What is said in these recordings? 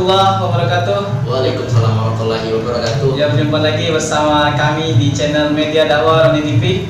warahmatullahi wabarakatuh. Waalaikumsalam warahmatullahi wabarakatuh. Ya, berjumpa lagi bersama kami di channel Media Dakwah Roni TV.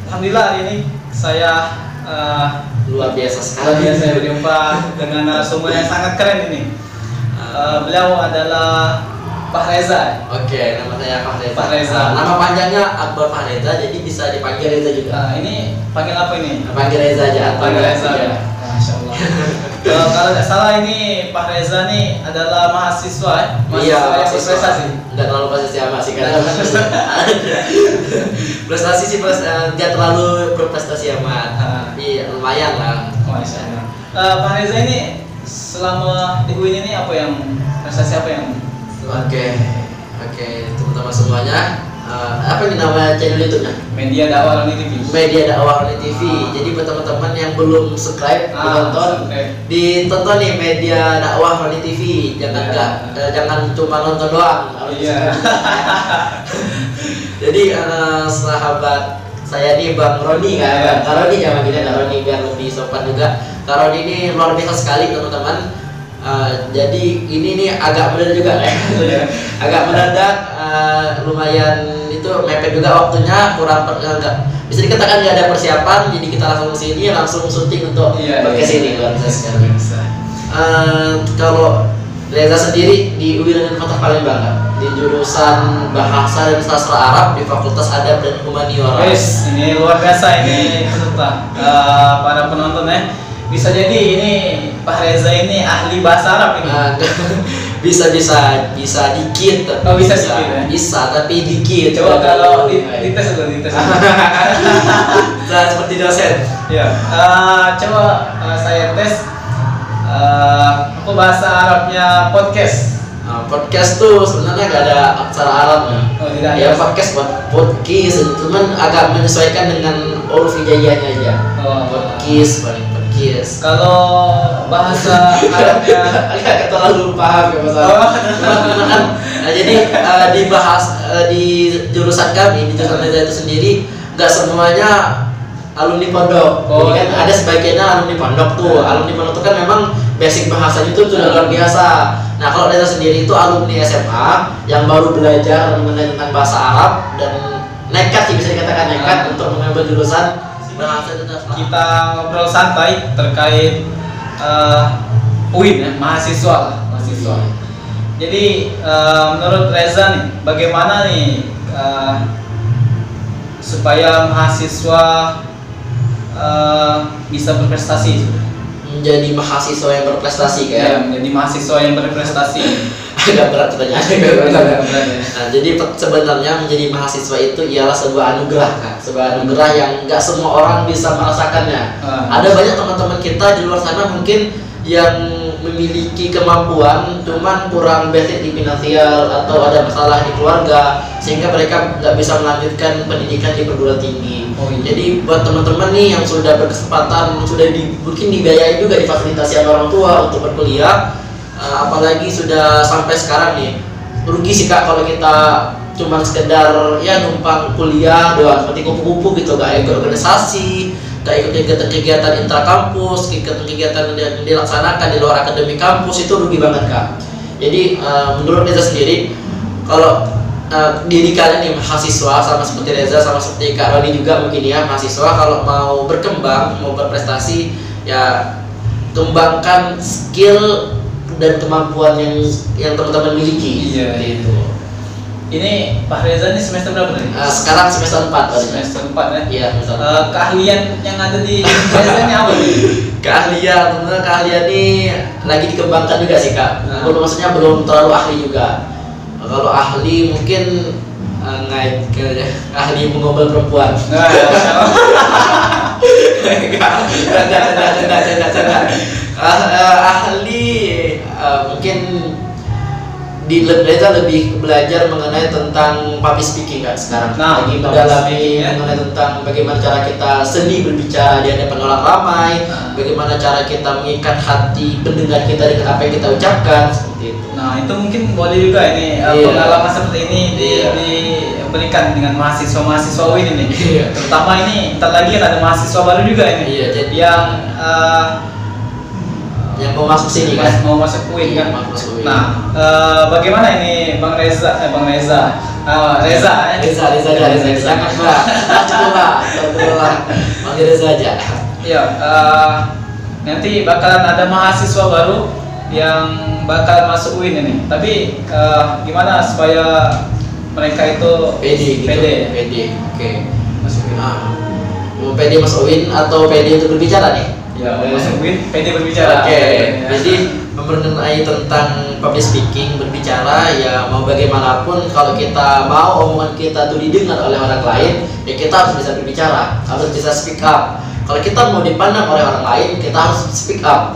Alhamdulillah hari ini saya Luar biasa saya sekali. berjumpa dengan narasumber yang sangat keren ini. Beliau adalah Pak Reza. Oke, nama saya Fahreza. Fahreza. Nama panjangnya Akbar Fahreza, jadi bisa dipanggil Reza juga. Ini panggil apa ini? Panggil Reza aja. Panggil Reza. Ya. Masya Allah. Kalau tidak salah ini Pak Reza nih adalah mahasiswa, Iya, yang berprestasi. Enggak terlalu prestasi amat sih kan. Prestasi sih enggak terlalu berprestasi amat. Tapi lumayan lah. Masya Allah. Pak Reza ini selama di UIN ini apa yang prestasi apa yang Oke, teman-teman semuanya. Apa ini nama channel YouTube-nya? Media Dakwah Roni TV. Media Dakwah Roni TV. Jadi buat teman-teman yang belum subscribe, ditonton nih Media Dakwah Roni TV. Jangan cuma nonton doang. Iya. Jadi sahabat saya nih Bang Roni kan, Kak Roni jangan kita Kak Roni biar lebih sopan juga. Kak Roni ini luar biasa sekali teman-teman. Jadi ini nih agak benar juga agak mendadak, lumayan itu mepet juga waktunya, kurang enggak bisa dikatakan nggak ada persiapan, jadi kita langsung kesini langsung syuting untuk podcast ini luar biasa sekali. Kalau Reza sendiri di UIN Kota Palembang di jurusan Bahasa dan Sastra Arab di Fakultas Adab dan Humaniora. Guys, ini luar biasa ini peserta. Para penonton ya. Bisa jadi ini Pak Reza ini ahli bahasa Arab ini. Bisa dikit. Oh, bisa dikit ya? Bisa tapi dikit. Coba kalau dites dulu, dites. Nah, seperti dosen. Ya. Coba saya tes apa bahasa Arabnya podcast. Podcast tuh sebenarnya nggak ada aksara Arabnya. Oh, tidak Ya ada. podcast podcast, cuman agak menyesuaikan dengan huruf hijaiyahnya aja. Podcast paling podcast. Kalau bahasa Arabnya agak terlalu paham ya masalah. Jadi di jurusan kami, di jurusan Reza itu sendiri nggak semuanya alumni pondok. Jadi kan ada sebagiannya alumni pondok tuh. Alumni pondok itu kan memang basic bahasanya itu sudah luar biasa. Nah, kalau Reza sendiri itu alumni SMA yang baru belajar mengenai tentang bahasa Arab dan nekat sih, bisa dikatakan nekat untuk mengambil jurusan bahasa internasional. kita ngobrol santai terkait UIN ya, mahasiswa. Jadi menurut Reza nih, bagaimana nih supaya mahasiswa bisa berprestasi? Menjadi mahasiswa yang berprestasi kan? Ya, menjadi mahasiswa yang berprestasi. Agak berat pertanyaannya. Nah, jadi sebenarnya menjadi mahasiswa itu ialah sebuah anugerah kan? Sebuah anugerah yang nggak semua orang bisa merasakannya. Ada banyak teman-teman kita di luar sana mungkin yang memiliki kemampuan cuman kurang basic di finansial atau ada masalah di keluarga sehingga mereka nggak bisa melanjutkan pendidikan di perguruan tinggi. Jadi buat teman-teman nih yang sudah berkesempatan, mungkin dibiayai juga difasilitasi orang tua untuk berkuliah, apalagi sudah sampai sekarang nih, rugi sih Kak kalau kita cuma sekedar ya numpang kuliah doang seperti kupu-kupu gitu, gak ikut organisasi, gak ikut kegiatan intrakampus, kegiatan yang dilaksanakan di luar akademik kampus, itu rugi banget Kak. Jadi menurut Reza sendiri, kalau diri kalian nih mahasiswa sama seperti Reza, sama seperti Kak Roni juga mungkin ya, mahasiswa kalau mau berkembang, mau berprestasi ya kembangkan skill dan kemampuan yang teman-teman miliki. Iya, itu. Ini Pak Reza ini semester berapa nih? Sekarang semester 4 tadi. Semester 4 ya? Iya, semester 4. Keahlian yang ada di Reza ini apa nih? Keahlian ini lagi dikembangkan juga sih Kak. Maksudnya belum terlalu ahli juga. Kalau ahli mungkin naik ke ahli mengobrol perempuan. Ahli mungkin di Reza lebih belajar mengenai tentang public speaking Kak sekarang. Lagi mendalami mengenai tentang bagaimana cara kita seni berbicara di hadapan orang ramai, bagaimana cara kita mengikat hati pendengar kita dengan apa yang kita ucapkan, seperti itu. Nah, itu mungkin boleh juga ini pengalaman seperti ini diberikan dengan mahasiswa-mahasiswa UIN ini. Terutama ini ntar lagi kan ada mahasiswa baru juga ini. Jadi yang yang mau masuk sini kan? Mau masuk UIN kan? Mau masuk UIN. Nah, bagaimana ini Bang Reza? Reza jangan Mbak, astagfirullah, panggil Reza aja. Iya, nanti bakalan ada mahasiswa baru yang bakal masuk UIN ini. Tapi gimana supaya mereka itu pede. Oke. Masuk UIN. Mau pede masuk UIN atau pede untuk berbicara nih? Ya, masuk UIN pede berbicara. Oke. Jadi mengenai tentang public speaking, berbicara, ya mau bagaimanapun kalau kita mau omongan kita tuh didengar oleh orang lain, ya kita harus bisa berbicara, harus bisa speak up. Kalau kita mau dipandang oleh orang lain, kita harus speak up.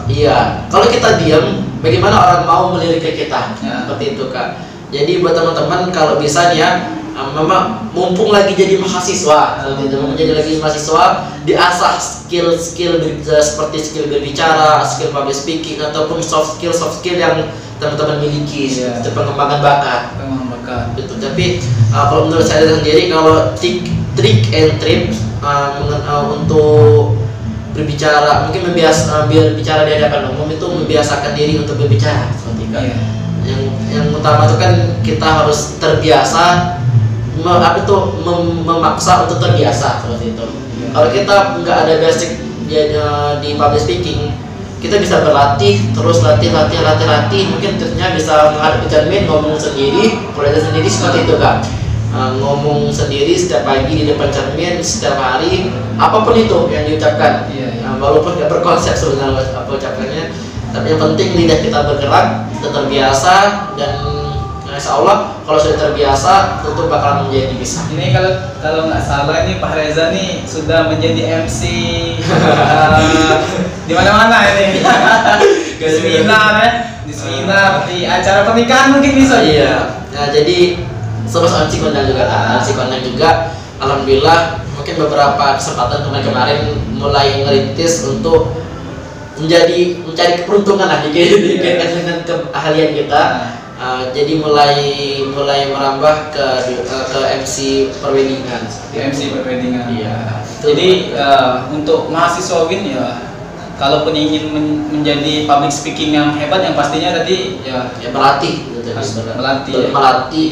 Iya. Kalau kita diam, bagaimana orang mau melirik ke kita? Ya. Seperti itu Kak. Jadi buat teman-teman kalau bisa nih ya, memang mumpung lagi jadi mahasiswa, menjadi lagi mahasiswa, diasah skill seperti skill berbicara, skill public speaking ataupun soft skill yang teman-teman miliki, seperti pengembangan bakat. Betul. Tapi kalau menurut saya sendiri, kalau trick and tips untuk berbicara, mungkin bicara di hadapan umum itu membiasakan diri untuk berbicara seperti itu. Yang utama itu kan kita harus terbiasa memaksa untuk terbiasa seperti itu. Kalau kita nggak ada basic di public speaking, kita bisa berlatih terus latih, mungkin ternyata bisa menghadapi cermin, ngomong sendiri, belajar sendiri seperti itu Kak. Ngomong sendiri setiap pagi di depan cermin setiap hari, apapun itu yang diucapkan. Walaupun nggak berkonsep sebenarnya apa ucapannya, tapi yang penting lidah kita bergerak, kita terbiasa, dan insya Allah kalau sudah terbiasa tentu bakal menjadi bisa. Ini kalau nggak salah ini Pak Reza nih sudah menjadi MC di mana-mana ini. Di seminar, di acara pernikahan mungkin bisa. Iya. Nah, jadi sobat MC kondang juga kan. MC kondang juga alhamdulillah mungkin beberapa kesempatan kemarin mulai ngerintis untuk mencari keperuntungan lah dikaitkan dengan keahlian kita. Jadi mulai merambah ke MC perweddingan. Iya. Jadi untuk mahasiswa UIN ya, kalaupun ingin menjadi public speaking yang hebat, yang pastinya tadi ya melatih,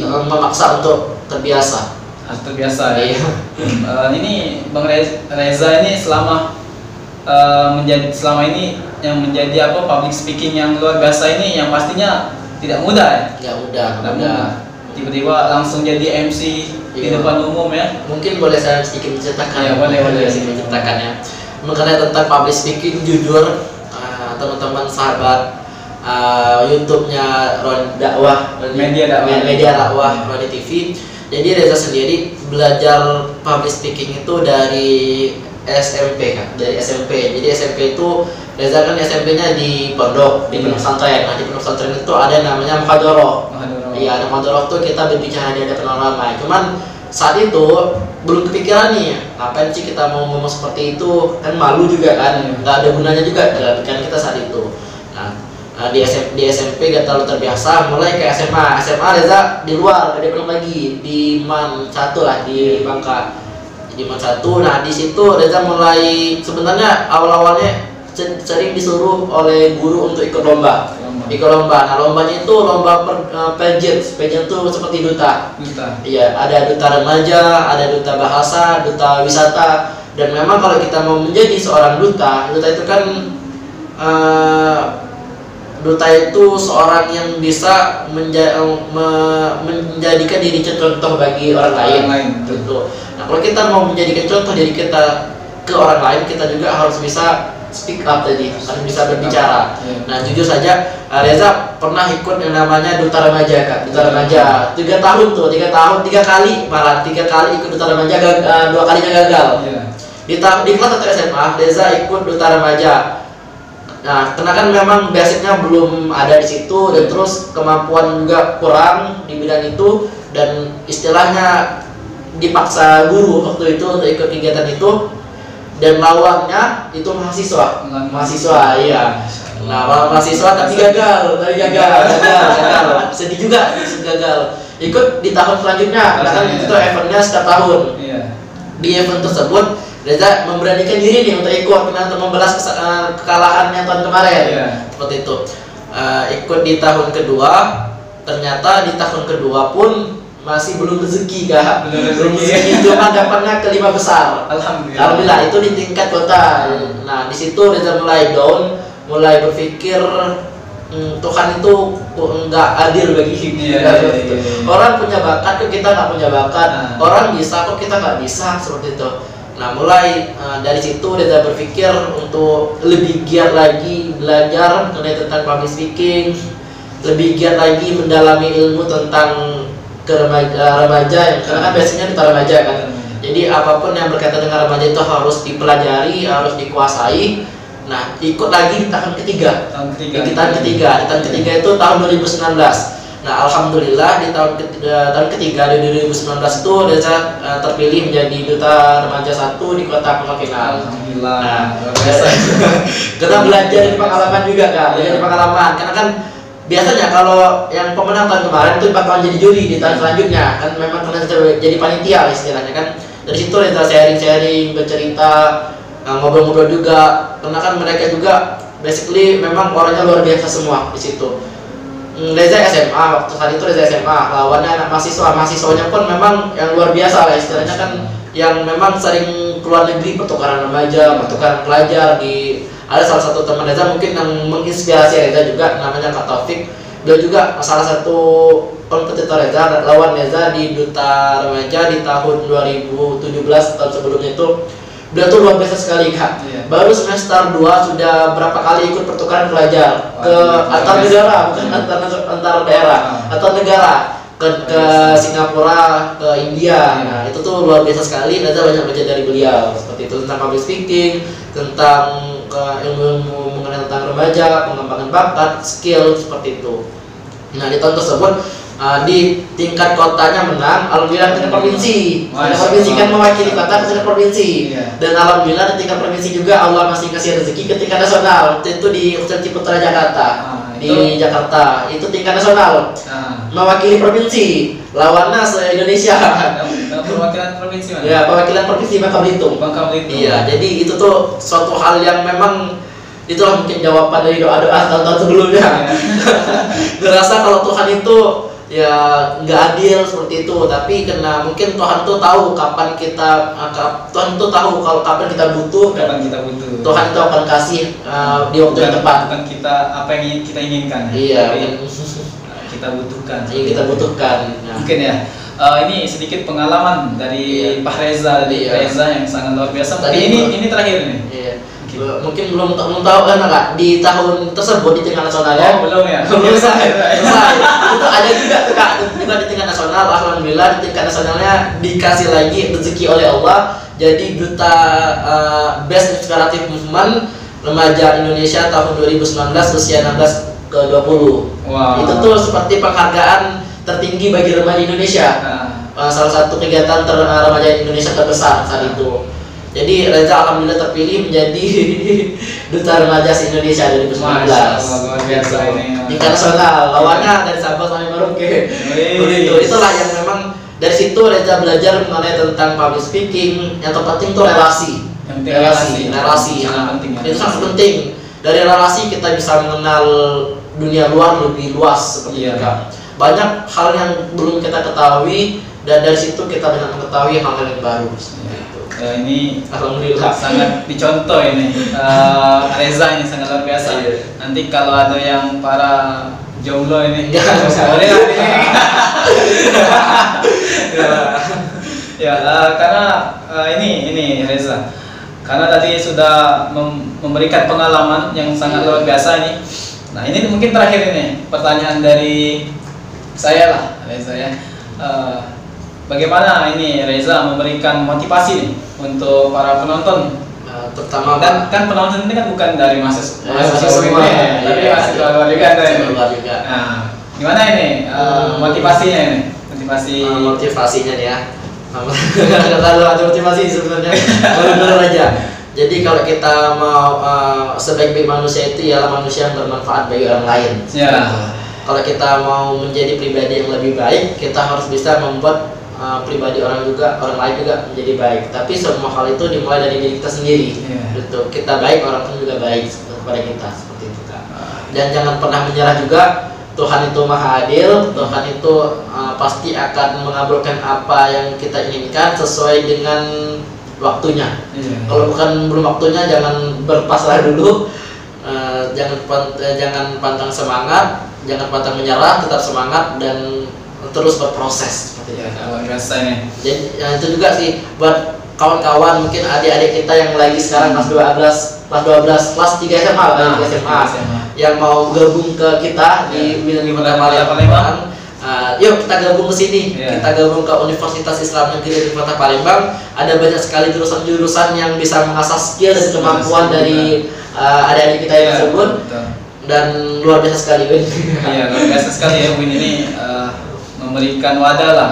memaksa untuk terbiasa. Harus terbiasa ya. Ini Bang Reza ini selama ini yang menjadi public speaking yang luar biasa ini, yang pastinya tidak mudah ya. Tidak mudah. Tiba-tiba langsung jadi MC di depan umum ya. Mungkin boleh saya sedikit menceritakan. Ya, boleh menceritakan ya. Mengenai tentang public speaking, jujur teman-teman sahabat YouTube-nya Media Dakwah Rodi TV. Jadi Reza sendiri belajar public speaking itu dari SMP kan, Jadi SMP itu Reza kan SMP-nya di pondok, di pondok pesantren. Nah, di pondok pesantren itu ada namanya muhadharah. Iya, ada muhadharah tuh kita berbicara di hadapan orang ramai. Cuman saat itu belum kepikiran nih, ngapain sih kita mau ngomong seperti itu? Kan malu juga kan, nggak ada gunanya juga dalam pikiran kita saat itu. Nah, di SMP gak terlalu terbiasa, mulai ke SMA Reza di luar, ada belum lagi di MAN 1 lah, di Bangka. Di MAN 1, nah di situ Reza mulai sebenarnya awalnya sering disuruh oleh guru untuk ikut lomba. Nah, lombanya itu lomba pageant itu seperti duta. Iya, ada duta remaja, ada duta bahasa, duta wisata. Dan memang kalau kita mau menjadi seorang duta itu kan duta itu seorang yang bisa menjadikan diri contoh bagi orang lain. Gitu. Nah, kalau kita mau menjadikan contoh diri kita ke orang lain, kita juga harus bisa speak up tadi, harus bisa berbicara. Nah, jujur saja Reza pernah ikut yang namanya duta remaja Kak. Duta remaja 3 tahun, 3 kali ikut duta remaja, 2 kalinya gagal. Di kelas 1 SMA Reza ikut duta remaja. Nah, karena kan memang basicnya belum ada di situ, dan terus kemampuan juga kurang di bidang itu, dan istilahnya dipaksa guru waktu itu untuk ikut kegiatan itu, dan lawannya itu mahasiswa, iya. Nah, mahasiswa tapi gagal. Sedih juga, gagal. Ikut di tahun selanjutnya, karena kan itu eventnya setiap tahun. Di event tersebut Reza memberanikan diri nih untuk ikut untuk membalas kekalahannya tahun kemarin. Seperti itu. Ikut di tahun kedua, ternyata di tahun kedua pun masih belum rezeki kak. Belum rezeki, cuma dapatnya ke 5 besar. Alhamdulillah itu di tingkat kota. Nah di situ Reza mulai down, mulai berpikir Tuhan itu nggak adil bagi kita. Orang punya bakat kok kita nggak punya bakat, orang bisa kok kita nggak bisa, seperti itu. Nah mulai dari situ Reza berpikir untuk lebih giat lagi belajar mengenai tentang public speaking, lebih giat lagi mendalami ilmu tentang remaja yang karena kan biasanya kita remaja kan. Jadi apapun yang berkaitan dengan remaja itu harus dipelajari, harus dikuasai. Nah ikut lagi di tahun ketiga. Di tahun ketiga itu tahun 2019. Nah alhamdulillah di tahun ketiga di 2019 itu Reza terpilih menjadi duta remaja 1 di kota Pangkal Pinang. Alhamdulillah. Nah, kita belajar di pengalaman juga kak, belajar di pengalaman karena kan biasanya kalau yang pemenang tahun kemarin itu bakalan jadi juri di tahun selanjutnya kan, memang kena jadi panitia istilahnya kan. Dari situ Reza sharing bercerita, ngobrol-ngobrol juga karena kan mereka juga basically memang orangnya luar biasa semua di situ. Reza SMA, waktu saat itu Reza SMA, lawannya anak mahasiswanya pun memang yang luar biasa lah istilahnya kan, yang memang sering keluar negeri, pertukaran remaja, pertukaran pelajar. Di ada salah satu teman Reza mungkin yang menginspirasi Reza juga, namanya Kak Taufik. Beliau juga salah satu kompetitor Reza, lawan Reza di duta remaja di tahun 2017, tahun sebelumnya itu. Beliau tuh luar biasa sekali kak. Baru semester 2 sudah berapa kali ikut pertukaran pelajar ke antar negara, bukan antar daerah, antar negara, ke Singapura, ke India. Nah itu tuh luar biasa sekali. Reza banyak belajar dari beliau seperti itu, tentang public speaking, tentang ilmu mengenai tentang remaja, pengembangan bakat, skill seperti itu. Nah di tahun tersebut di tingkat kotanya menang, alhamdulillah tingkat provinsi. Tingkat provinsi kan mewakili kota ke tingkat provinsi. Dan alhamdulillah di tingkat provinsi juga Allah masih kasih rezeki ke tingkat nasional. Itu di Universitas Ciputra Jakarta. Di Jakarta itu tingkat nasional. Mewakili provinsi, lawannya se-Indonesia. Perwakilan provinsi mana? Ya, perwakilan provinsi Bangka Belitung. Iya, jadi itu tuh suatu hal yang memang itulah mungkin jawaban dari doa-doa tahun-tahun sebelumnya. Ngerasa kalau Tuhan itu ya nggak adil seperti itu, tapi karena mungkin Tuhan tuh tahu kapan kita Tuhan tuh tahu kalau kapan kita butuh, Tuhan itu akan kasih di waktu yang tepat. Bukan kita apa yang kita inginkan. Iya, kita butuhkan. Iya, kita butuhkan. Nah. Mungkin ya. Ini sedikit pengalaman dari Pak Reza, Reza yang sangat luar biasa. Tapi ini terakhir nih. Iya. Mungkin belum tahu kan kak, di tahun tersebut di tingkat nasional ya. Belum ya. Belum selesai. Itu ada juga tuh kak, juga di tingkat nasional. Alhamdulillah di tingkat nasionalnya dikasih lagi rezeki oleh Allah jadi duta Best Inspirative Movement Remaja Indonesia tahun 2019 usia 16 ke 20. Wow. Itu tuh seperti penghargaan tertinggi bagi remaja Indonesia. Salah satu kegiatan remaja Indonesia terbesar saat itu. Jadi Reza alhamdulillah terpilih menjadi duta remaja Indonesia 2019. Luar biasa ini. Tingkat nasional, lawannya dari Sabang sampai Merauke. Itulah yang memang dari situ Reza belajar mengenai tentang public speaking. Yang terpenting itu relasi. Relasi sangat penting. Itu sangat penting. Dari relasi kita bisa mengenal dunia luar lebih luas seperti itu. Banyak hal yang belum kita ketahui dan dari situ kita bisa mengetahui hal-hal yang baru. Ini alhamdulillah sangat dicontoh ini. Reza ini sangat luar biasa. Nanti kalau ada yang para jomblo ini boleh ya karena ini Reza karena tadi sudah memberikan pengalaman yang sangat luar biasa ini. Nah ini mungkin terakhir ini pertanyaan dari saya lah Reza ya. Bagaimana ini Reza memberikan motivasi nih untuk para penonton? Terutama kan penonton ini kan bukan dari mahasiswa semua, tapi mahasiswa luar juga. Nah, gimana ini motivasinya ini? Motivasinya nih ya. Kalau ada motivasi sebenarnya benar aja. Jadi kalau kita mau sebaik-baik manusia itu ialah manusia yang bermanfaat bagi orang lain. Kalau kita mau menjadi pribadi yang lebih baik, kita harus bisa membuat pribadi orang lain juga menjadi baik. Tapi semua hal itu dimulai dari diri kita sendiri. Gitu. Kita baik, orang pun juga baik kepada kita, seperti itu Kak. Dan jangan pernah menyerah juga. Tuhan itu maha adil, Tuhan itu pasti akan mengabulkan apa yang kita inginkan sesuai dengan waktunya. Kalau bukan belum waktunya, jangan berpasrah dulu, jangan pantang semangat, jangan pantang menyerah, tetap semangat dan terus berproses. Seperti itu. Luar biasa nih. Jadi itu juga sih buat kawan-kawan, mungkin adik-adik kita yang lagi sekarang kelas 3 SMA, yang mau gabung ke kita di Kota Palembang. Yuk kita gabung ke sini, kita gabung ke Universitas Islam Negeri di Kota Palembang. Ada banyak sekali jurusan-jurusan yang bisa mengasah skill dan kemampuan dari adik-adik kita yang tersebut. Dan luar biasa sekali Win. Iya, luar biasa sekali ya Win ini memberikan wadah lah.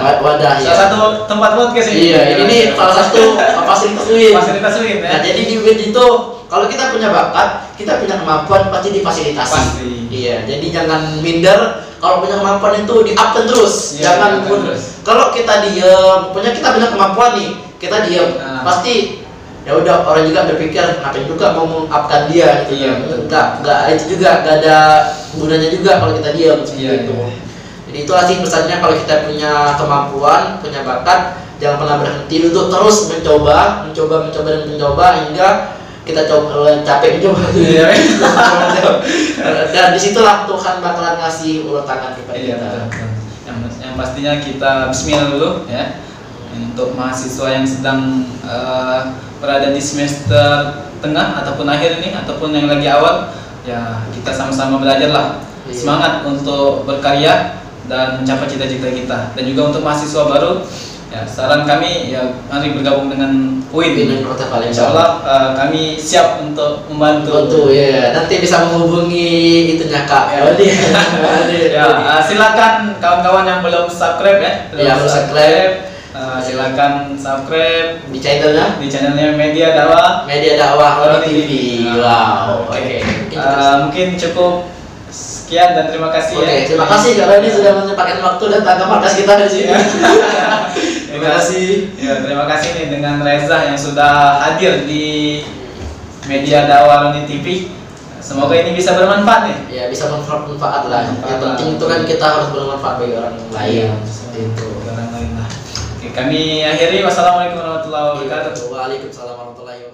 Salah satu tempat podcast ini. Iya, ini salah satu fasilitas Win. Fasilitas Win ya. Nah, jadi di Win itu kalau kita punya bakat, kita punya kemampuan, pasti difasilitasi. Pasti. Iya, jadi jangan minder. Kalau punya kemampuan itu di-up terus. Jangan pun. Kalau kita diam, kita punya kemampuan nih, kita diam, pasti ya udah orang juga berpikir ngapain juga mau meng-upkan dia gitu. Enggak itu juga enggak ada gunanya juga kalau kita diam gitu. Jadi itu sih pesannya, kalau kita punya kemampuan, punya bakat, jangan pernah berhenti untuk terus mencoba hingga kita capek mencoba. Dan disitulah Tuhan bakalan ngasih ulut tangan kepada kita. Yang pastinya kita bismillah dulu ya. Untuk mahasiswa yang sedang berada di semester tengah ataupun akhir ini, ataupun yang lagi awal, ya kita sama-sama belajar lah. Semangat untuk berkarya dan mencapai cita-cita kita. Dan juga untuk mahasiswa baru, ya saran kami ya mari bergabung dengan UIN di Kota Palembang. Insyaallah kami siap untuk membantu. Ya, nanti bisa menghubungi itunya Kak. Silakan kawan-kawan yang belum subscribe ya. Belum subscribe. Silakan subscribe di channelnya Media Dakwah Oni TV. Wow. Oke. Mungkin cukup sekian dan terima kasih. Terima kasih Kak Roni sudah menyempatkan waktu datang ke markas kita di sini. Terima kasih. Ya, terima kasih nih dengan Reza yang sudah hadir di Media Dakwah Oni TV. Semoga ini bisa bermanfaat nih. Ya, bisa bermanfaat lah. Yang penting itu kan kita harus bermanfaat bagi orang lain. Seperti itu. Orang lain lah. Oke, kami akhiri. Wassalamualaikum warahmatullahi wabarakatuh. Waalaikumsalam warahmatullahi wabarakatuh.